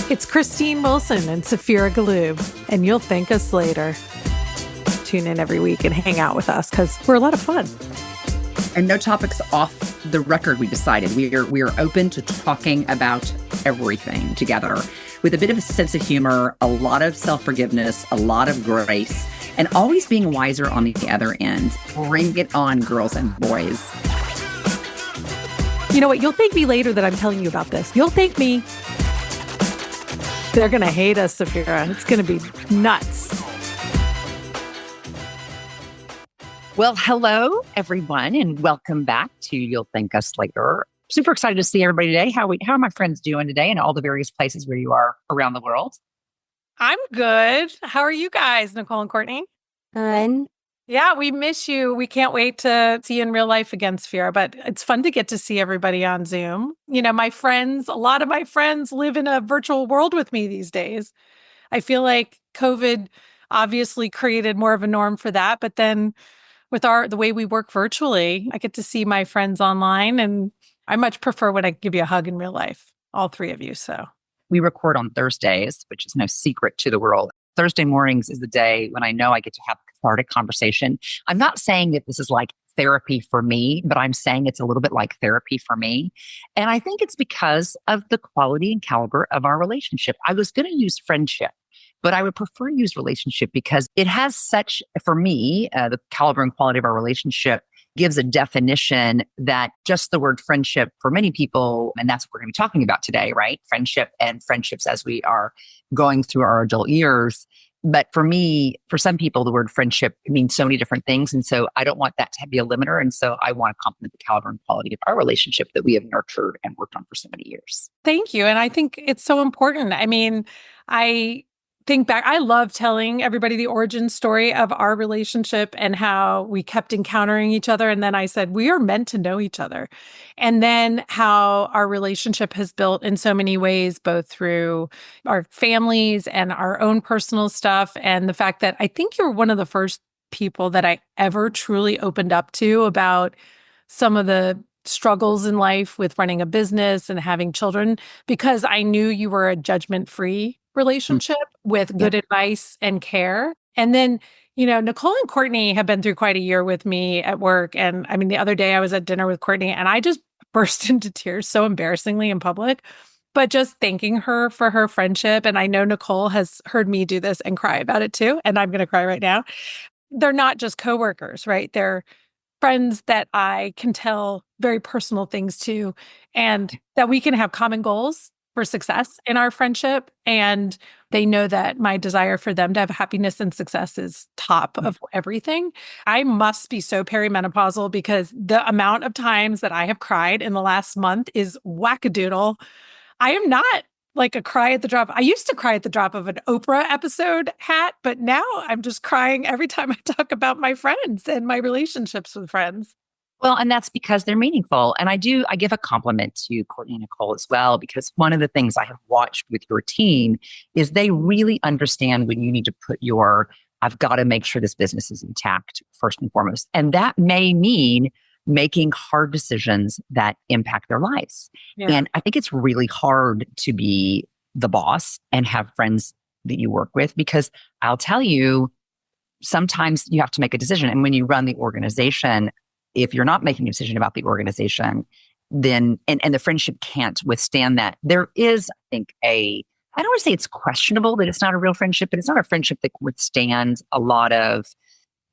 It's Christine Wilson and Saphira Galoob, and you'll thank us later. Tune in every week and hang out with us because we're a lot of fun. And no topics off the record, we decided. We are open to talking about everything together with a bit of a sense of humor, a lot of self-forgiveness, a lot of grace, and always being wiser on the other end. Bring it on, girls and boys. You know what? You'll thank me later that I'm telling you about this. You'll thank me. They're going to hate us, Saphira. It's going to be nuts. Well, hello, everyone, and welcome back to You'll Thank Us Later. Super excited to see everybody today. How are my friends doing today in all the various places where you are around the world? I'm good. How are you guys, Nicole and Courtney? Fun. Yeah, we miss you. We can't wait to see you in real life again, Saphira, but it's fun to get to see everybody on Zoom. You know, my friends, a lot of my friends live in a virtual world with me these days. I feel like COVID obviously created more of a norm for that, but then with the way we work virtually, I get to see my friends online, and I much prefer when I give you a hug in real life, all three of you. So we record on Thursdays, which is no secret to the world. Thursday mornings is the day when I know I get to have a cathartic conversation. I'm not saying that this is like therapy for me, but I'm saying it's a little bit like therapy for me. And I think it's because of the quality and caliber of our relationship. I was going to use friendship, but I would prefer to use relationship because it has such, for me, the caliber and quality of our relationship gives a definition that just the word friendship for many people, and that's what we're going to be talking about today, right? Friendship and friendships as we are going through our adult years. But for me, for some people, the word friendship means so many different things. And so I don't want that to be a limiter. And so I want to compliment the caliber and quality of our relationship that we have nurtured and worked on for so many years. thank you. And I think it's so important. I mean, I think back, I love telling everybody the origin story of our relationship and how we kept encountering each other. And then I said, we are meant to know each other. And then how our relationship has built in so many ways, both through our families and our own personal stuff. And the fact that I think you're one of the first people that I ever truly opened up to about some of the struggles in life with running a business and having children, because I knew you were a judgment-free relationship with good advice and care. And then, you know, Nicole and Courtney have been through quite a year with me at work. And I mean, the other day I was at dinner with Courtney and I just burst into tears so embarrassingly in public, but just thanking her for her friendship. And I know Nicole has heard me do this and cry about it too. And I'm going to cry right now. They're not just coworkers, right? They're friends that I can tell very personal things to, and that we can have common goals for success in our friendship. And they know that my desire for them to have happiness and success is top of everything. I must be so perimenopausal because the amount of times that I have cried in the last month is wackadoodle. I am not like a cry at the drop. I used to cry at the drop of an Oprah episode hat, but now I'm just crying every time I talk about my friends and my relationships with friends. Well, and that's because they're meaningful. And I give a compliment to Courtney and Nicole as well, because one of the things I have watched with your team is they really understand when you need to put I've got to make sure this business is intact first and foremost. And that may mean making hard decisions that impact their lives. Yeah. And I think it's really hard to be the boss and have friends that you work with, because I'll tell you, sometimes you have to make a decision. And when you run the organization, if you're not making a decision about the organization, then, and the friendship can't withstand that. There is, I think, I don't want to say it's questionable that it's not a real friendship, but it's not a friendship that withstands a lot of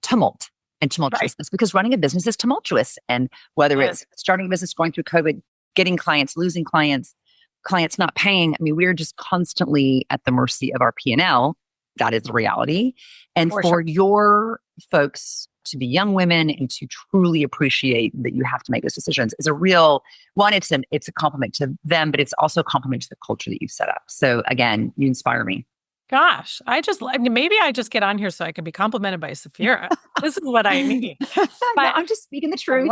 tumult and tumultuousness, because running a business is tumultuous. And whether it's starting a business, going through COVID, getting clients, losing clients, clients not paying, I mean, we're just constantly at the mercy of our P&L. That is the reality. And for your folks to be young women and to truly appreciate that you have to make those decisions is a real one. It's a compliment to them, but it's also a compliment to the culture that you've set up. So again, you inspire me. Gosh, maybe I just get on here so I can be complimented by Saphira. This is what I mean. No, I'm just speaking the truth.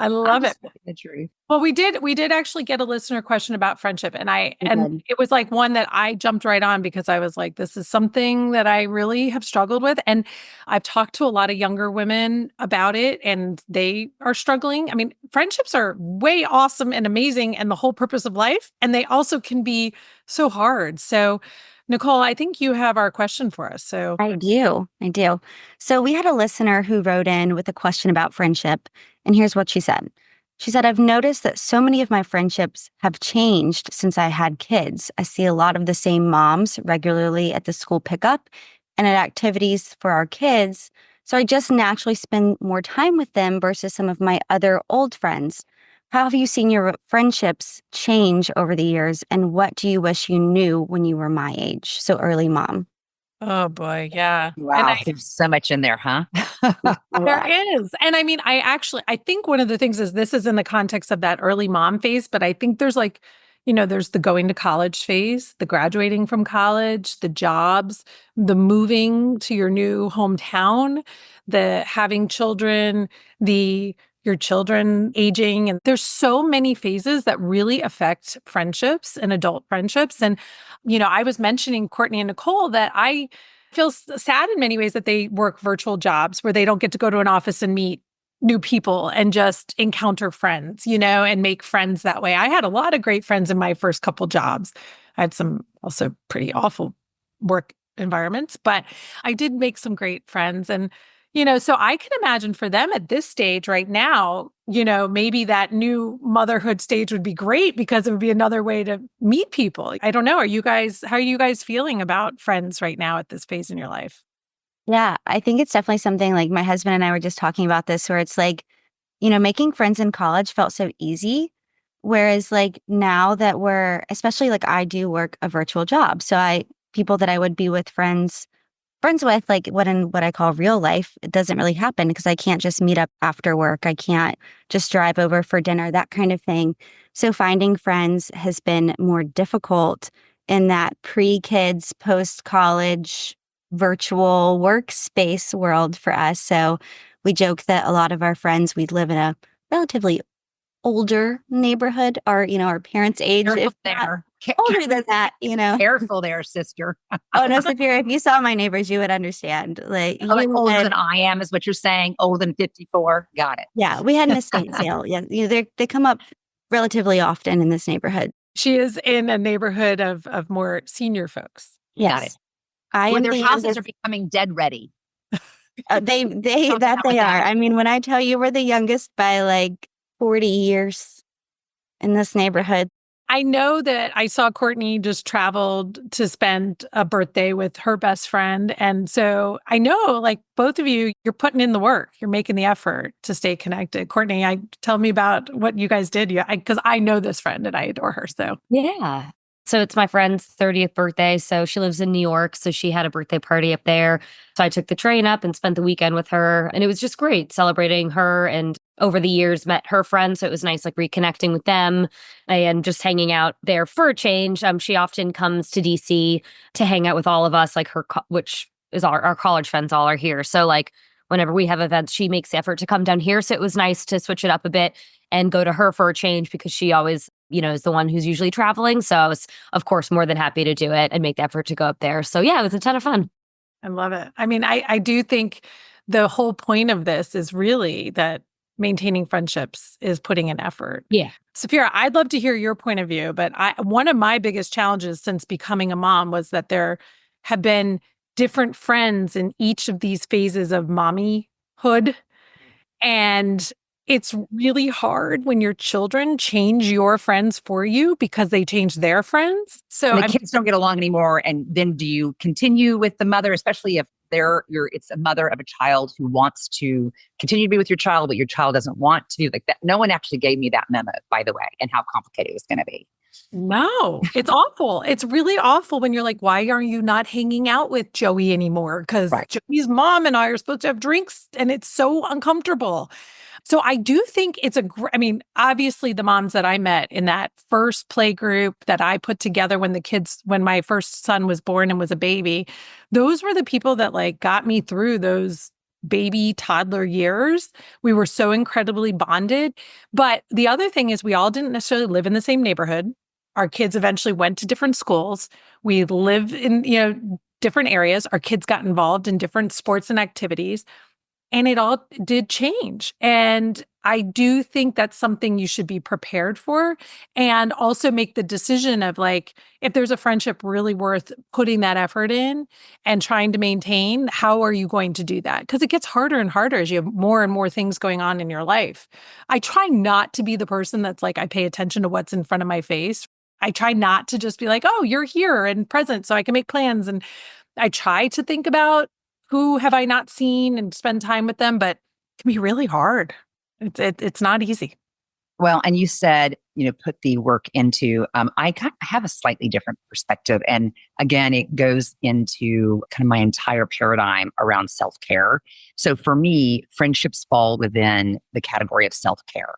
I I'm love it. just speaking the truth. Well, we did actually get a listener question about friendship, and We and did. it was like one that I jumped right on because I was like, this is something that I really have struggled with. And I've talked to a lot of younger women about it, and they are struggling. I mean, friendships are way awesome and amazing and the whole purpose of life, and they also can be so hard. So, Nicole, I think you have our question for us. So I do. I do. So we had a listener who wrote in with a question about friendship, and here's what she said. She said, I've noticed that so many of my friendships have changed since I had kids. I see a lot of the same moms regularly at the school pickup and at activities for our kids. So I just naturally spend more time with them versus some of my other old friends. How have you seen your friendships change over the years? And what do you wish you knew when you were my age? So early mom. oh boy, yeah. And Wow, there's so much in there, huh? there is. And I mean, I think one of the things is this is in the context of that early mom phase, but I think there's like, there's the going to college phase, the graduating from college, the jobs, the moving to your new hometown, the having children, the your children aging. And there's so many phases that really affect friendships and adult friendships. And, I was mentioning Courtney and Nicole that I feel sad in many ways that they work virtual jobs where they don't get to go to an office and meet new people and just encounter friends, and make friends that way. I had a lot of great friends in my first couple jobs. I had some also pretty awful work environments, but I did make some great friends. And, so I can imagine for them at this stage right now, maybe that new motherhood stage would be great because it would be another way to meet people. I don't know. How are you guys feeling about friends right now at this phase in your life? Yeah, I think it's definitely something like my husband and I were just talking about this where it's like, making friends in college felt so easy. Whereas like now that especially like I do work a virtual job. So people that I would be with friends with like what I call real life, it doesn't really happen because I can't just meet up after work. I can't just drive over for dinner, that kind of thing. So finding friends has been more difficult in that pre-kids, post-college virtual workspace world for us. So we joke that a lot of our friends, we live in a relatively older neighborhood, our parents' age, Careful if not there. older than that. Careful there, sister. Oh no, Saphira, if you saw my neighbors, you would understand. Like Oh, like older had, than I am is what you're saying. Older than 54. Got yeah, we had an estate sale. Yeah, they come up relatively often in this neighborhood. She is in a neighborhood of more senior folks. Got it. Yes, I Where am their the houses are youngest. becoming dead ready. They Help me that out they with are. that. I mean, when I tell you we're the youngest by like 40 years in this neighborhood. I know that I saw Courtney just traveled to spend a birthday with her best friend. And so I know, like, both of you, you're putting in the work. You're making the effort to stay connected. Courtney, tell me about what you guys did. Yeah, because I know this friend and I adore her. So Yeah. So it's my friend's 30th birthday. So she lives in New York. So she had a birthday party up there. So I took the train up and spent the weekend with her. And it was just great celebrating her. And over the years, met her friends. So it was nice, like reconnecting with them and just hanging out there for a change. She often comes to DC to hang out with all of us, like which is our college friends all are here. So like whenever we have events, she makes the effort to come down here. So it was nice to switch it up a bit and go to her for a change because she always, is the one who's usually traveling. So I was, of course, more than happy to do it and make the effort to go up there. So yeah, it was a ton of fun. I love it. I mean, I do think the whole point of this is really that maintaining friendships is putting in effort. Yeah. Saphira, I'd love to hear your point of view, but one of my biggest challenges since becoming a mom was that there have been different friends in each of these phases of mommyhood. And it's really hard when your children change your friends for you because they change their friends. So And the kids don't get along anymore. And then do you continue with the mother, especially if it's a mother of a child who wants to continue to be with your child, but your child doesn't want to, like that. No one actually gave me that memo, by the way, and how complicated it was going to be. no, it's awful. It's really awful when you're like, why are you not hanging out with Joey anymore? Because Right. Joey's mom and I are supposed to have drinks and it's so uncomfortable. So I do think I mean, obviously the moms that I met in that first play group that I put together when my first son was born and was a baby, those were the people that like got me through those baby toddler years. We were so incredibly bonded. But the other thing is we all didn't necessarily live in the same neighborhood. Our kids eventually went to different schools. We live in, different areas. Our kids got involved in different sports and activities. And it all did change. And I do think that's something you should be prepared for, and also make the decision of like, if there's a friendship really worth putting that effort in and trying to maintain, how are you going to do that? Because it gets harder and harder as you have more and more things going on in your life. I try not to be the person that's like, I pay attention to what's in front of my face. I try not to just be like, oh, you're here and present so I can make plans. And I try to think about who have I not seen and spend time with them, but it can be really hard. It's not easy. Well, and you said, put the work into, I have a slightly different perspective. And again, it goes into kind of my entire paradigm around self-care. So for me, friendships fall within the category of self-care.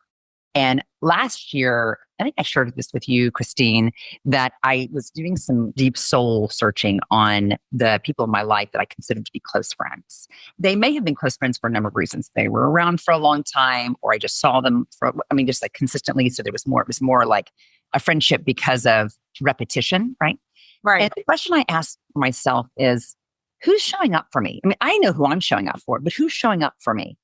And last year, I think I shared this with you, Christine, that I was doing some deep soul searching on the people in my life that I considered to be close friends. They may have been close friends for a number of reasons. They were around for a long time, or I just saw them just like consistently. So it was more like a friendship because of repetition, right? Right. And the question I asked myself is, who's showing up for me? I mean, I know who I'm showing up for, but who's showing up for me?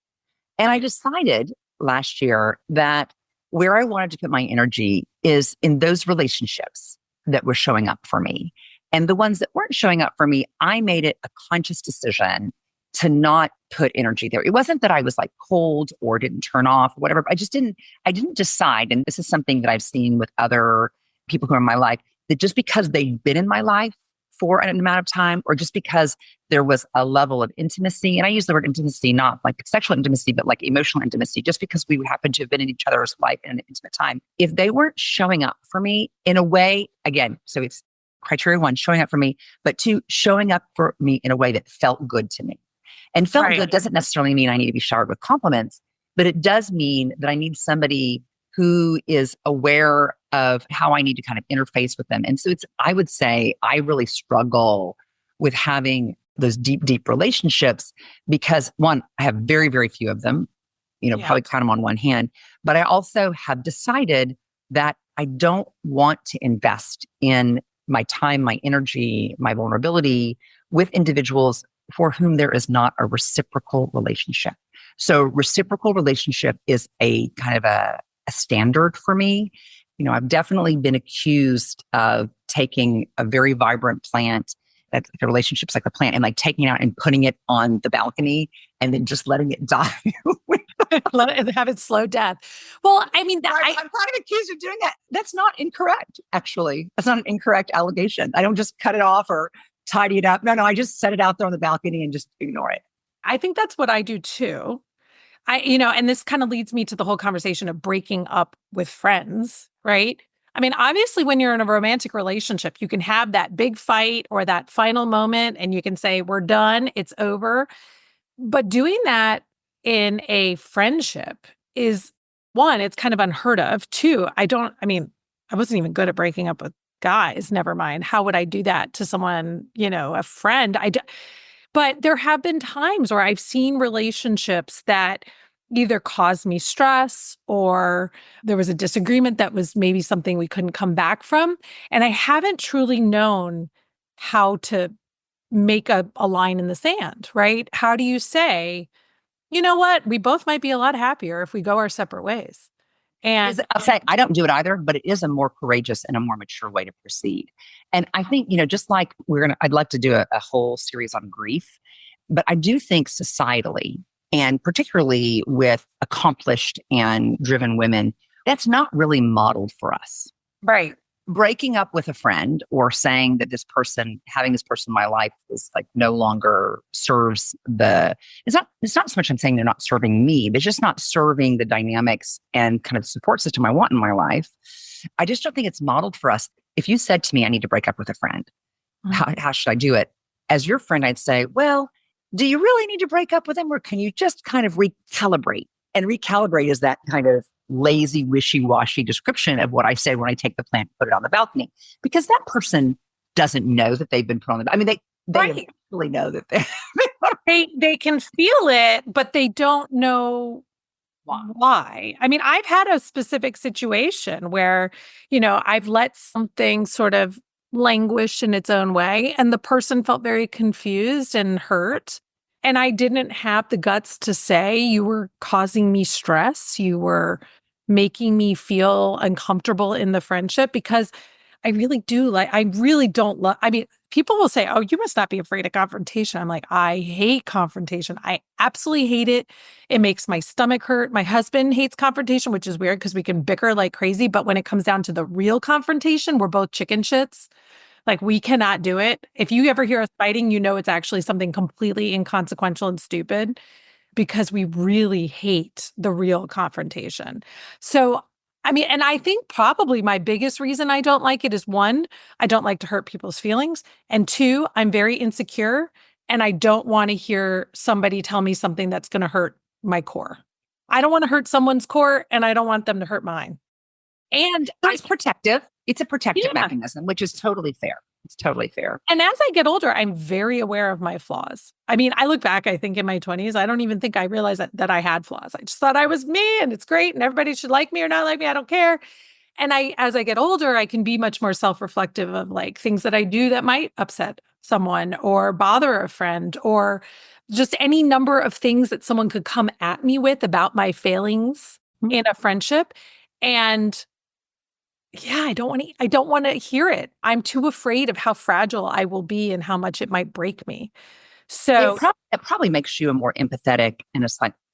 And I decided last year that where I wanted to put my energy is in those relationships that were showing up for me. And the ones that weren't showing up for me, I made it a conscious decision to not put energy there. It wasn't that I was like cold or didn't turn off or whatever. I didn't decide. And this is something that I've seen with other people who are in my life, that just because they've been in my life for an amount of time, or just because there was a level of intimacy, and I use the word intimacy, not like sexual intimacy, but like emotional intimacy, just because we happen to have been in each other's life in an intimate time. If they weren't showing up for me in a way, again, so it's criteria one, showing up for me, but two, showing up for me in a way that felt good to me. And felt good doesn't necessarily mean I need to be showered with compliments, but it does mean that I need somebody who is aware of how I need to kind of interface with them. And so I would say I really struggle with having those deep, deep relationships because one, I have very, very few of them, probably count them on one hand, but I also have decided that I don't want to invest in my time, my energy, my vulnerability with individuals for whom there is not a reciprocal relationship. So reciprocal relationship is a kind of a standard for me. I've definitely been accused of taking a very vibrant plant, that the relationships like the plant, and like taking it out and putting it on the balcony and then just letting it die. Let it have its slow death. Well, I mean, I'm kind of accused of doing that. That's not incorrect, actually. That's not an incorrect allegation. I don't just cut it off or tidy it up. No, I just set it out there on the balcony and just ignore it. I think that's what I do too. And this kind of leads me to the whole conversation of breaking up with friends, right? I mean, obviously, when you're in a romantic relationship, you can have that big fight or that final moment and you can say, we're done, it's over. But doing that in a friendship is one, it's kind of unheard of. Two, I wasn't even good at breaking up with guys, never mind. How would I do that to someone, a friend? But there have been times where I've seen relationships that either caused me stress or there was a disagreement that was maybe something we couldn't come back from. And I haven't truly known how to make a line in the sand, right? How do you say, you know what? We both might be a lot happier if we go our separate ways. And I'll say I don't do it either, but it is a more courageous and a more mature way to proceed. And I think, just like I'd love to do a whole series on grief, but I do think societally, and particularly with accomplished and driven women, that's not really modeled for us. right. Breaking up with a friend or saying that having this person in my life is like no longer serves it's not so much I'm saying they're not serving me, they're just not serving the dynamics and kind of support system I want in my life. I just don't think it's modeled for us. If you said to me, I need to break up with a friend, how should I do it? As your friend, I'd say, well, do you really need to break up with them, or can you just kind of recalibrate? And recalibrate is that kind of lazy, wishy-washy description of what I said when I take the plant and put it on the balcony, because that person doesn't know that they've been put on the. I mean, they Right. really know that they they can feel it, but they don't know why. I mean, I've had a specific situation where, I've let something sort of languish in its own way, and the person felt very confused and hurt. And I didn't have the guts to say, you were causing me stress. You were making me feel uncomfortable in the friendship, because I really don't love, I mean, people will say, oh, you must not be afraid of confrontation. I'm like, I hate confrontation. I absolutely hate it. It makes my stomach hurt. My husband hates confrontation, which is weird because we can bicker like crazy. But when it comes down to the real confrontation, we're both chicken shits. Like, we cannot do it. If you ever hear us fighting, it's actually something completely inconsequential and stupid, because we really hate the real confrontation. So, I mean, and I think probably my biggest reason I don't like it is, one, I don't like to hurt people's feelings. And two, I'm very insecure and I don't want to hear somebody tell me something that's going to hurt my core. I don't want to hurt someone's core and I don't want them to hurt mine. And It's protective. It's a protective Yeah. mechanism, which is totally fair. It's totally fair. And as I get older, I'm very aware of my flaws. I mean, I look back, I think in my 20s, I don't even think I realized that I had flaws. I just thought I was me and it's great and everybody should like me or not like me. I don't care. And as I get older, I can be much more self-reflective of like things that I do that might upset someone or bother a friend, or just any number of things that someone could come at me with about my failings in a friendship. And yeah, I don't want to hear it. I'm too afraid of how fragile I will be and how much it might break me. So It probably makes you a more empathetic and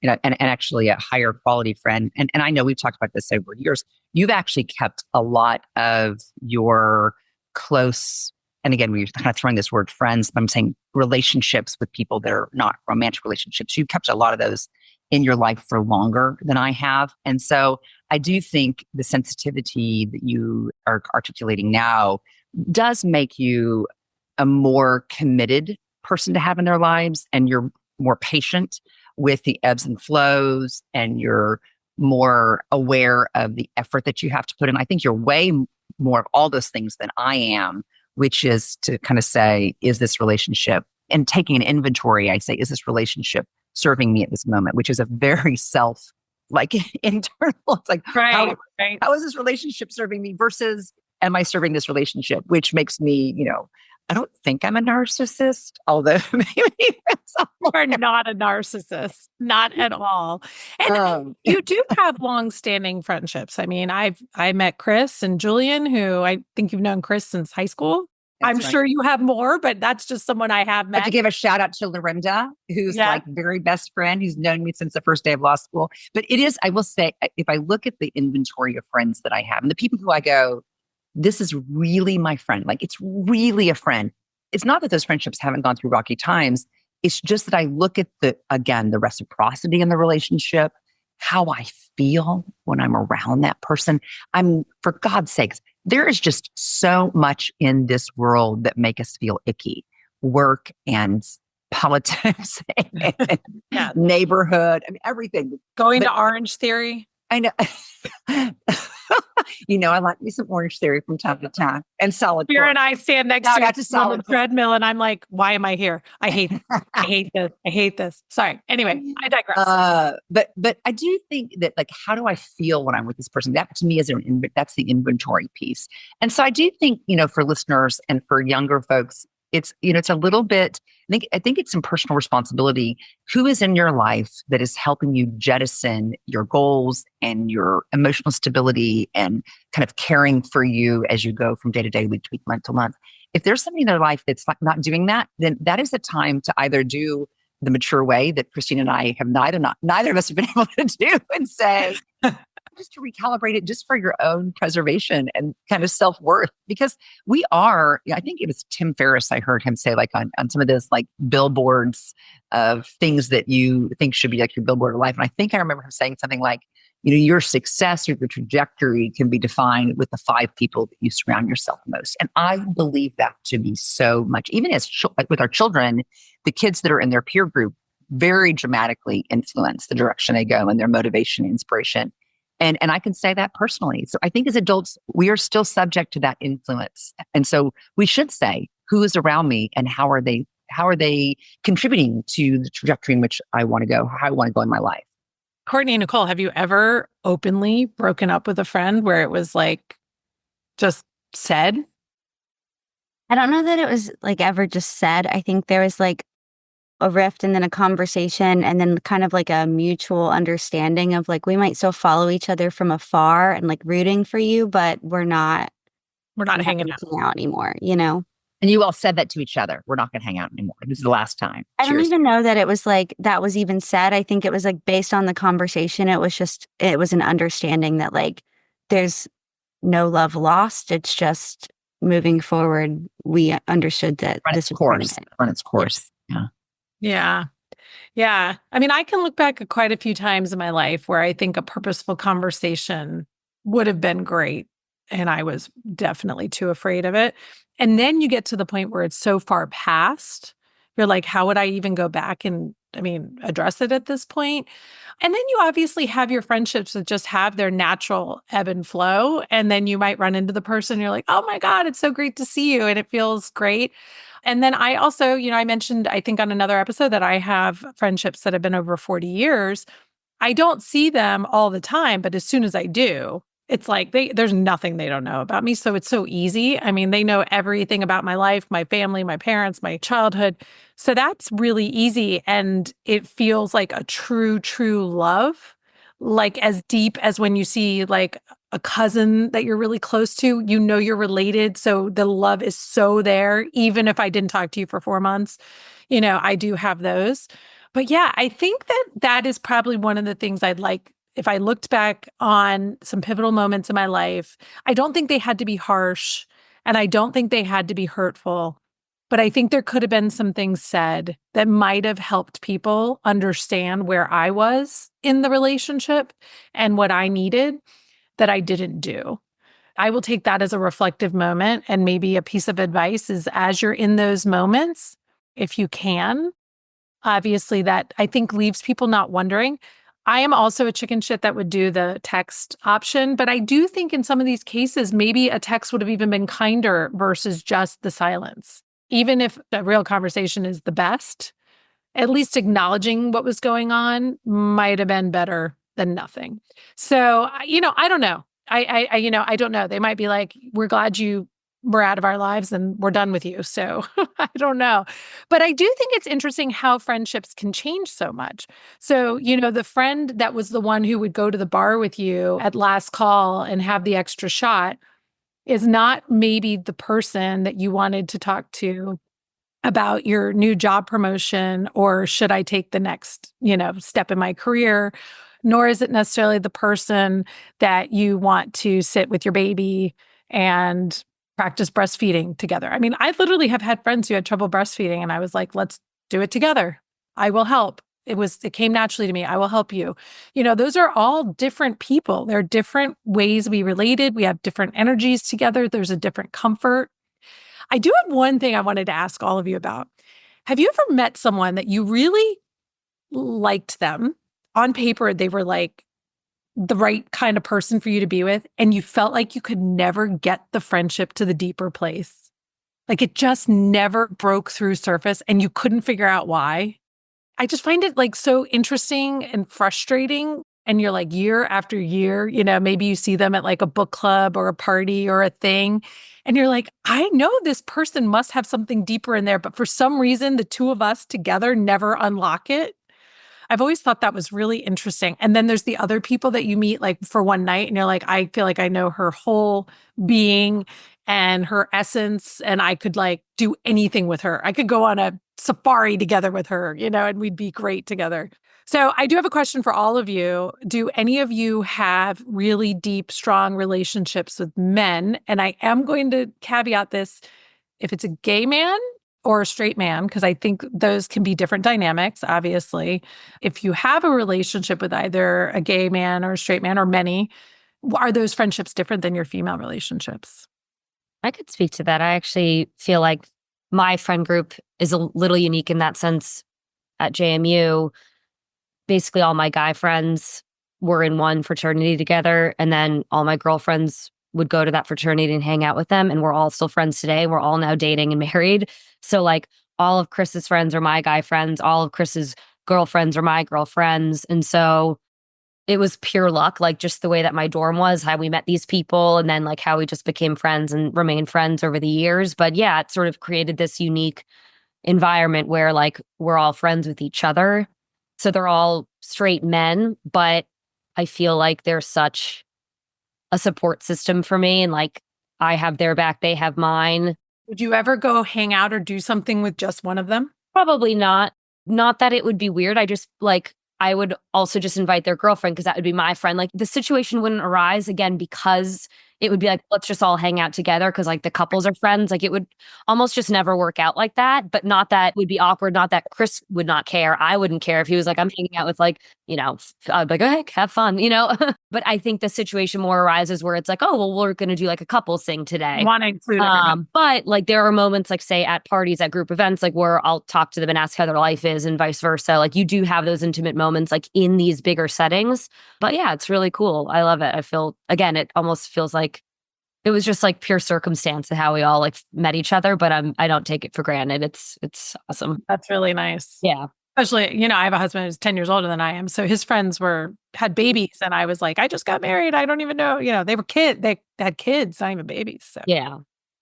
and actually a higher quality friend. And I know we've talked about this over years. You've actually kept a lot of your close, and again, we're kind of throwing this word friends, but I'm saying relationships with people that are not romantic relationships. You've kept a lot of those in your life for longer than I have. And so I do think the sensitivity that you are articulating now does make you a more committed person to have in their lives, and you're more patient with the ebbs and flows, and you're more aware of the effort that you have to put in. I think you're way more of all those things than I am, which is to kind of say, is this relationship, and taking an inventory, I say, is this relationship serving me at this moment, which is a very internal, it's like, right. How is this relationship serving me versus am I serving this relationship, which makes me, I don't think I'm a narcissist, although maybe You're not a narcissist, not at all. And you do have long-standing friendships. I mean, I met Chris and Julian, who I think you've known Chris since high school. I'm sure you have more, but that's just someone I have met. I have to give a shout out to Lorinda, who's like very best friend, who's known me since the first day of law school. But it is, I will say, if I look at the inventory of friends that I have and the people who I go, this is really my friend. Like, it's really a friend. It's not that those friendships haven't gone through rocky times. It's just that I look at the reciprocity in the relationship, how I feel when I'm around that person. For God's sakes, there is just so much in this world that make us feel icky. Work and politics and neighborhood, everything. Going to Orange Theory. I know. I like me some Orange Theory from time to time, and solid. Here and I stand next to the treadmill, and I'm like, "Why am I here? I hate this. I hate this." Sorry. Anyway, I digress. But I do think that, like, how do I feel when I'm with this person? That to me is that's the inventory piece. And so I do think, for listeners and for younger folks, it's a little bit. I think it's some personal responsibility. Who is in your life that is helping you jettison your goals and your emotional stability and kind of caring for you as you go from day to day, week to week, month to month? If there's somebody in their life that's not doing that, then that is the time to either do the mature way that Christine and I have neither of us have been able to do, and say, just to recalibrate it just for your own preservation and kind of self-worth. Because we are, I think it was Tim Ferriss, I heard him say, like, on some of those like billboards of things that you think should be like your billboard of life. And I think I remember him saying something like, your success or your trajectory can be defined with the 5 people that you surround yourself most. And I believe that to be so much, even as with our children, the kids that are in their peer group very dramatically influence the direction they go and their motivation and inspiration. And I can say that personally. So I think as adults, we are still subject to that influence. And so we should say, who is around me and how are they How are they contributing to the trajectory in which I want to go, how I want to go in my life? Courtney and Nicole, have you ever openly broken up with a friend where it was like just said? I don't know that it was like ever just said. I think there was like a rift and then a conversation and then kind of like a mutual understanding of like we might still follow each other from afar and like rooting for you, but We're not we're not hanging out. reaching out anymore, you know? And you all said that to each other. We're not going to hang out anymore. This is the last time. I don't Cheers. even know that it was like that was even said. I think it was like based on the conversation. It was an understanding that like there's no love lost. It's just moving forward. We understood that Run this its was course. Run its course. Yeah. Yeah. Yeah. I mean, I can look back at quite a few times in my life where I think a purposeful conversation would have been great. And I was definitely too afraid of it. And then you get to the point where it's so far past. You're like, how would I even go back and, I mean, address it at this point? And then you obviously have your friendships that just have their natural ebb and flow. And then you might run into the person, you're like, oh my God, it's so great to see you. And it feels great. And then I also, I mentioned, I think on another episode that I have friendships that have been over 40 years. I don't see them all the time, but as soon as I do, it's like there's nothing they don't know about me. So it's so easy. I mean, they know everything about my life, my family, my parents, my childhood. So that's really easy. And it feels like a true, true love, like as deep as when you see like a cousin that you're really close to, you're related. So the love is so there, even if I didn't talk to you for 4 months. I do have those. But yeah, I think that is probably one of the things I'd like if I looked back on some pivotal moments in my life. I don't think they had to be harsh and I don't think they had to be hurtful, but I think there could have been some things said that might have helped people understand where I was in the relationship and what I needed that I didn't do. I will take that as a reflective moment. And maybe a piece of advice is as you're in those moments, if you can, obviously that I think leaves people not wondering. I am also a chicken shit that would do the text option, but I do think in some of these cases, maybe a text would have even been kinder versus just the silence. Even if a real conversation is the best, at least acknowledging what was going on might have been better than nothing. So, I don't know. I don't know. They might be like, we're glad you were out of our lives and we're done with you. So I don't know. But I do think it's interesting how friendships can change so much. So, the friend that was the one who would go to the bar with you at last call and have the extra shot is not maybe the person that you wanted to talk to about your new job promotion or should I take the next, step in my career, nor is it necessarily the person that you want to sit with your baby and practice breastfeeding together. I mean, I literally have had friends who had trouble breastfeeding and I was like, let's do it together. I will help. It came naturally to me. I will help you. Those are all different people. There are different ways we related. We have different energies together. There's a different comfort. I do have one thing I wanted to ask all of you about. Have you ever met someone that you really liked them? On paper, they were like the right kind of person for you to be with, and you felt like you could never get the friendship to the deeper place? Like it just never broke through surface and you couldn't figure out why. I just find it like so interesting and frustrating. And you're like year after year, maybe you see them at like a book club or a party or a thing. And you're like, I know this person must have something deeper in there, but for some reason, the two of us together never unlock it. I've always thought that was really interesting. And then there's the other people that you meet like for one night and you're like, I feel like I know her whole being and her essence and I could like do anything with her. I could go on a safari together with her, and we'd be great together. So I do have a question for all of you. Do any of you have really deep, strong relationships with men? And I am going to caveat this if it's a gay man or a straight man, because I think those can be different dynamics, obviously. If you have a relationship with either a gay man or a straight man or many, are those friendships different than your female relationships? I could speak to that. I actually feel like my friend group is a little unique in that sense. At JMU, basically all my guy friends were in one fraternity together, and then all my girlfriends would go to that fraternity and hang out with them, and we're all still friends today. We're all now dating and married. So like all of Chris's friends are my guy friends, all of Chris's girlfriends are my girlfriends. And so it was pure luck, like just the way that my dorm was, how we met these people, and then like how we just became friends and remained friends over the years. But yeah, it sort of created this unique environment where like we're all friends with each other. So they're all straight men, but I feel like there's such a support system for me. And like I have their back, they have mine. Would you ever go hang out or do something with just one of them? Probably not. Not that it would be weird. I just like, I would also just invite their girlfriend because that would be my friend. Like the situation wouldn't arise again because it would be like, let's just all hang out together because like the couples are friends. Like it would almost just never work out like that. But not that it would be awkward. Not that Chris would not care. I wouldn't care if he was like, I'm hanging out with like, I'd be like, okay, have fun. But I think the situation more arises where it's like, oh, well, we're going to do like a couples thing today. Want to include everyone. But like there are moments like say at parties, at group events, like where I'll talk to them and ask how their life is and vice versa. Like you do have those intimate moments like in these bigger settings. But yeah, it's really cool. I love it. I feel, again, it almost feels like it was just like pure circumstance of how we all like met each other, but I don't take it for granted. It's awesome. That's really nice. Yeah. Especially, I have a husband who's 10 years older than I am. So his friends had babies. And I was like, I just got married. I don't even know. They were they had kids, not even babies. So Yeah.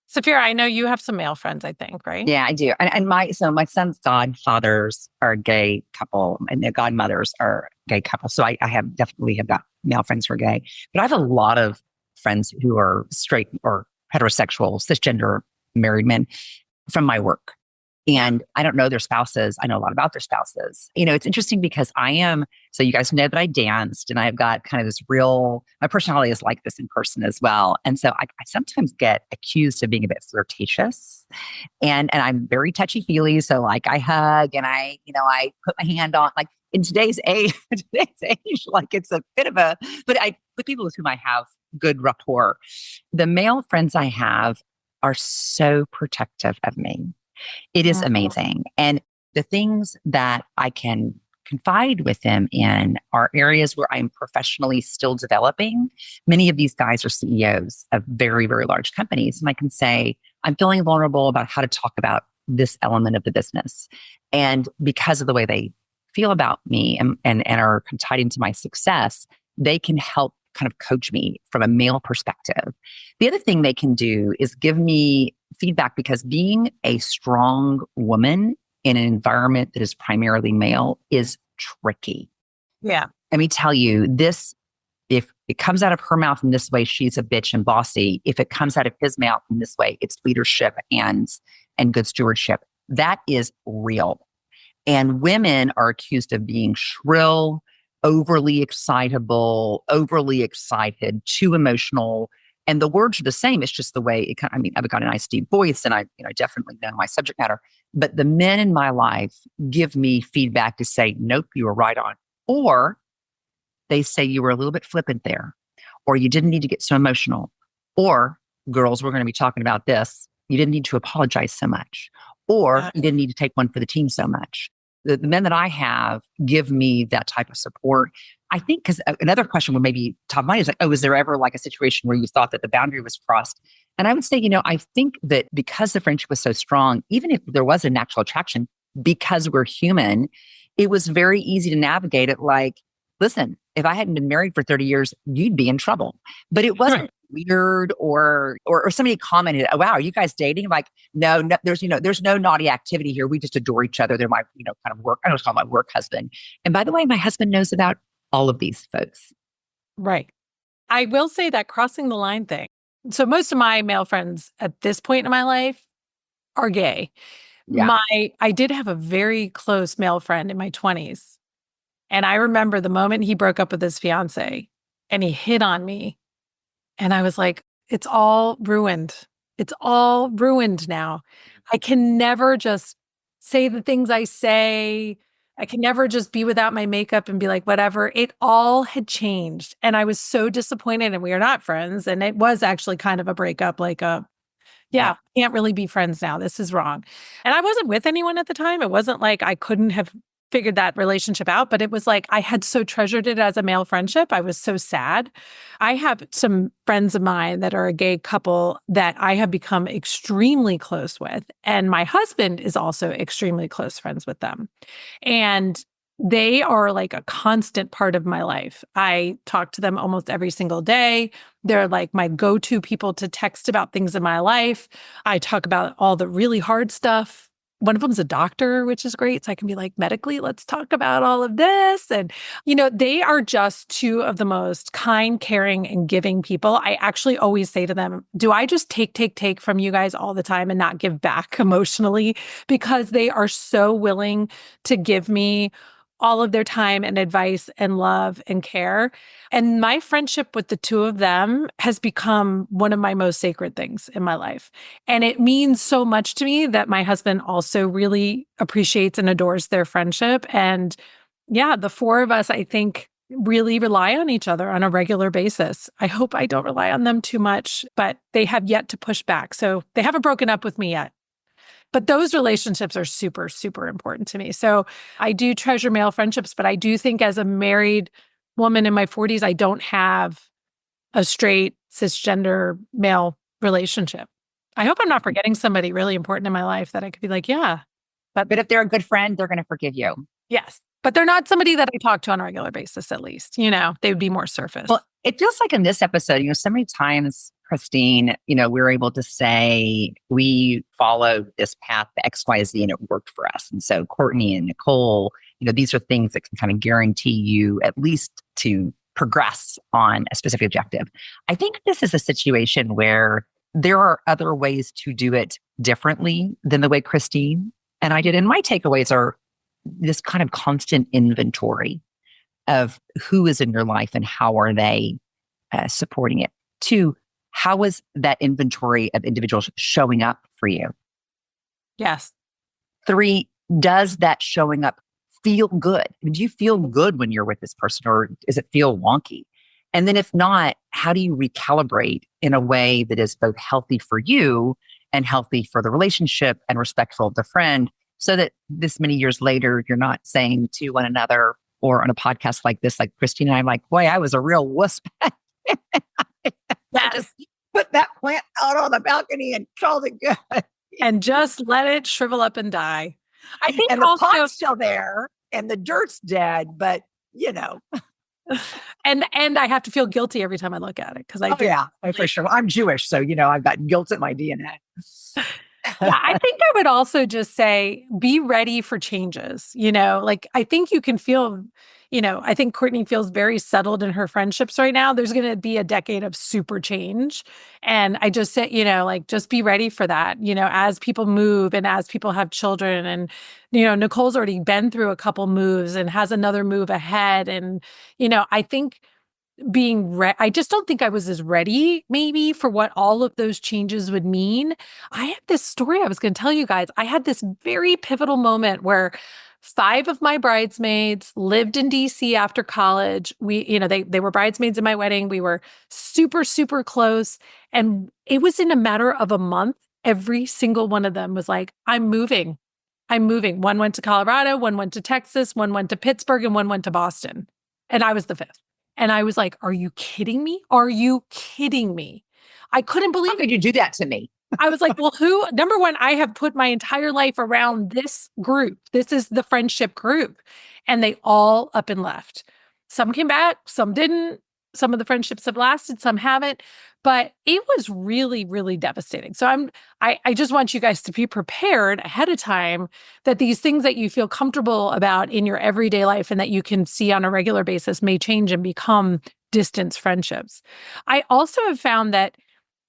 Saphira, I know you have some male friends, I think, right? Yeah, I do. And my son's godfathers are a gay couple and their godmothers are a gay couple. So I definitely have got male friends who are gay. But I have a lot of friends who are straight or heterosexual, cisgender married men from my work. And I don't know their spouses. I know a lot about their spouses. It's interesting because so you guys know that I danced and I've got kind of my personality is like this in person as well. And so I sometimes get accused of being a bit flirtatious and I'm very touchy feely. So like I hug and I put my hand on, like in today's age, like it's a bit of but with people with whom I have good rapport, the male friends I have are so protective of me. It is amazing. And the things that I can confide with them in are areas where I'm professionally still developing. Many of these guys are CEOs of very, very large companies. And I can say, I'm feeling vulnerable about how to talk about this element of the business. And because of the way they feel about me and are tied into my success, they can help kind of coach me from a male perspective. The other thing they can do is give me feedback because being a strong woman in an environment that is primarily male is tricky. Yeah. Let me tell you this, if it comes out of her mouth in this way, she's a bitch and bossy. If it comes out of his mouth in this way, it's leadership and good stewardship. That is real. And women are accused of being shrill, overly excitable, overly excited, too emotional. And the words are the same. It's just the way I've got a nice deep voice and I definitely know my subject matter. But the men in my life give me feedback to say, nope, you were right on. Or they say you were a little bit flippant there, or you didn't need to get so emotional. Or girls, we're going to be talking about this. You didn't need to apologize so much. Or you didn't need to take one for the team so much. The men that I have give me that type of support. I think because another question would maybe top of mind is like, oh, is there ever like a situation where you thought that the boundary was crossed? And I would say, I think that because the friendship was so strong, even if there was a natural attraction, because we're human, it was very easy to navigate it. Like, listen, if I hadn't been married for 30 years, you'd be in trouble. But it wasn't weird or somebody commented, oh, wow, are you guys dating? Like, no, there's no naughty activity here. We just adore each other. They're my, kind of work. I don't call my work husband. And by the way, my husband knows about all of these folks. Right. I will say that crossing the line thing. So most of my male friends at this point in my life are gay. Yeah. I did have a very close male friend in my 20s. And I remember the moment he broke up with his fiance and he hit on me. And I was like, it's all ruined. It's all ruined now. I can never just say the things I say. I can never just be without my makeup and be like, whatever. It all had changed. And I was so disappointed and we are not friends. And it was actually kind of a breakup, like can't really be friends now. This is wrong. And I wasn't with anyone at the time. It wasn't like I couldn't have figured that relationship out, but it was like I had so treasured it as a male friendship. I was so sad. I have some friends of mine that are a gay couple that I have become extremely close with. And my husband is also extremely close friends with them. And they are like a constant part of my life. I talk to them almost every single day. They're like my go-to people to text about things in my life. I talk about all the really hard stuff. One of them's a doctor, which is great. So I can be like, medically, let's talk about all of this. And, they are just two of the most kind, caring, and giving people. I actually always say to them, do I just take from you guys all the time and not give back emotionally? Because they are so willing to give me all of their time and advice and love and care. And my friendship with the two of them has become one of my most sacred things in my life. And it means so much to me that my husband also really appreciates and adores their friendship. And yeah, the four of us, I think, really rely on each other on a regular basis. I hope I don't rely on them too much, but they have yet to push back. So they haven't broken up with me yet. But those relationships are super, super important to me. So I do treasure male friendships, but I do think as a married woman in my 40s, I don't have a straight cisgender male relationship. I hope I'm not forgetting somebody really important in my life that I could be like, yeah. But if they're a good friend, they're going to forgive you. Yes. But they're not somebody that I talk to on a regular basis, at least. They would be more surface. Well, it feels like in this episode, so many times, Christine, we're able to say we followed this path, the XYZ, and it worked for us. And so Courtney and Nicole, these are things that can kind of guarantee you at least to progress on a specific objective. I think this is a situation where there are other ways to do it differently than the way Christine and I did. And my takeaways are this kind of constant inventory of who is in your life and how are they supporting it. 2, how is that inventory of individuals showing up for you? Yes. 3, does that showing up feel good? Do you feel good when you're with this person, or does it feel wonky? And then if not, how do you recalibrate in a way that is both healthy for you and healthy for the relationship and respectful of the friend, so that this many years later, you're not saying to one another or on a podcast like this, like Christine and I'm like, boy, I was a real wuss. Yes. Just put that plant out on the balcony and called it good. And just let it shrivel up and die. I think And the also, pot's still there and the dirt's dead, but and I have to feel guilty every time I look at it because for sure. I'm Jewish, so I've got guilt in my DNA. Yeah, I think I would also just say, be ready for changes. I think you can feel, I think Courtney feels very settled in her friendships right now. There's going to be a decade of super change. And I just said, just be ready for that, as people move and as people have children. And, Nicole's already been through a couple moves and has another move ahead. And, I think I just don't think I was as ready maybe for what all of those changes would mean. I have this story I was going to tell you guys. I had this very pivotal moment where 5 of my bridesmaids lived in DC after college. They were bridesmaids in my wedding. We were super, super close. And it was in a matter of a month. Every single one of them was like, I'm moving. I'm moving. One went to Colorado, one went to Texas, one went to Pittsburgh, and one went to Boston. And I was the 5th. And I was like, are you kidding me? Are you kidding me? I couldn't believe How could you do that to me? I was like, well, number one, I have put my entire life around this group. This is the friendship group. And they all up and left. Some came back, some didn't. Some of the friendships have lasted, some haven't. But it was really, really devastating. So I just want you guys to be prepared ahead of time that these things that you feel comfortable about in your everyday life and that you can see on a regular basis may change and become distance friendships. I also have found that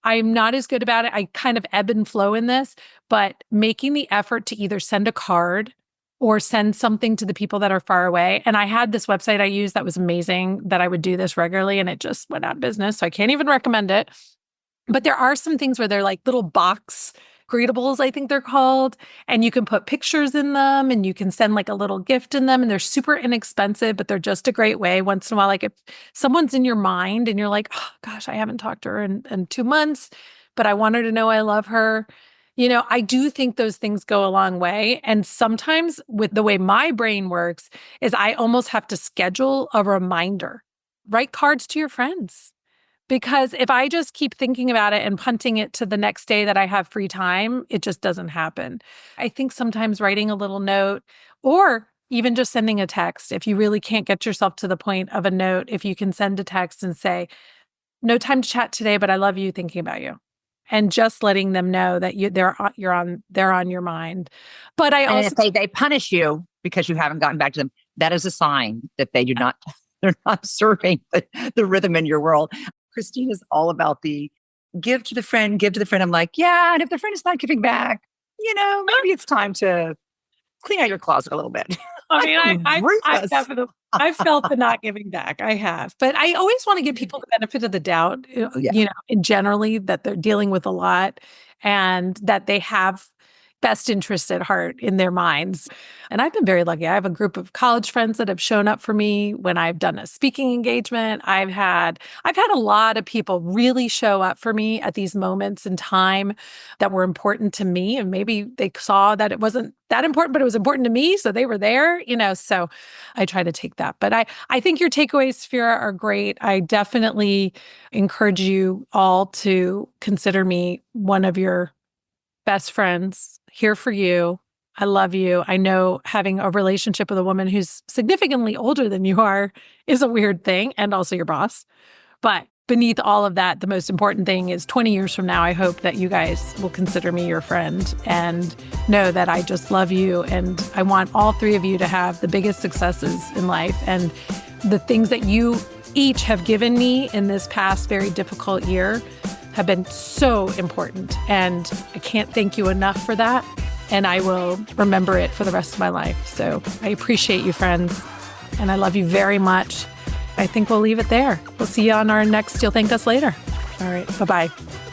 I'm not as good about it. I kind of ebb and flow in this, but making the effort to either send a card or send something to the people that are far away. And I had this website I used that was amazing that I would do this regularly, and it just went out of business. So I can't even recommend it. But there are some things where they're like little box greetables, I think they're called, and you can put pictures in them and you can send like a little gift in them, and they're super inexpensive, but they're just a great way once in a while. Like if someone's in your mind and you're like, oh gosh, I haven't talked to her in 2 months, but I want her to know I love her. I do think those things go a long way. And sometimes with the way my brain works is I almost have to schedule a reminder. Write cards to your friends. Because if I just keep thinking about it and punting it to the next day that I have free time, it just doesn't happen. I think sometimes writing a little note or even just sending a text, if you really can't get yourself to the point of a note, if you can send a text and say, no time to chat today, but I love you, thinking about you. And just letting them know that they're on your mind. But I And also if they punish you because you haven't gotten back to them, that is a sign that they're not serving the rhythm in your world. Christine is all about the give to the friend, give to the friend. I'm like, yeah. And if the friend is not giving back, maybe it's time to clean out your closet a little bit. I mean, I Ruthless. definitely, I felt the not giving back. I have, but I always want to give people the benefit of the doubt, Yeah. in generally that they're dealing with a lot and that they have best interests at heart in their minds. And I've been very lucky. I have a group of college friends that have shown up for me when I've done a speaking engagement. I've had a lot of people really show up for me at these moments in time that were important to me. And maybe they saw that it wasn't that important, but it was important to me. So they were there, so I try to take that. But I think your takeaways, Saphira, are great. I definitely encourage you all to consider me one of your best friends, here for you. I love you. I know having a relationship with a woman who's significantly older than you are is a weird thing, and also your boss. But beneath all of that, the most important thing is 20 years from now, I hope that you guys will consider me your friend and know that I just love you. And I want all three of you to have the biggest successes in life. And the things that you each have given me in this past very difficult year have been so important. And I can't thank you enough for that. And I will remember it for the rest of my life. So I appreciate you, friends. And I love you very much. I think we'll leave it there. We'll see you on our next You'll Thank Us Later. All right. Bye-bye.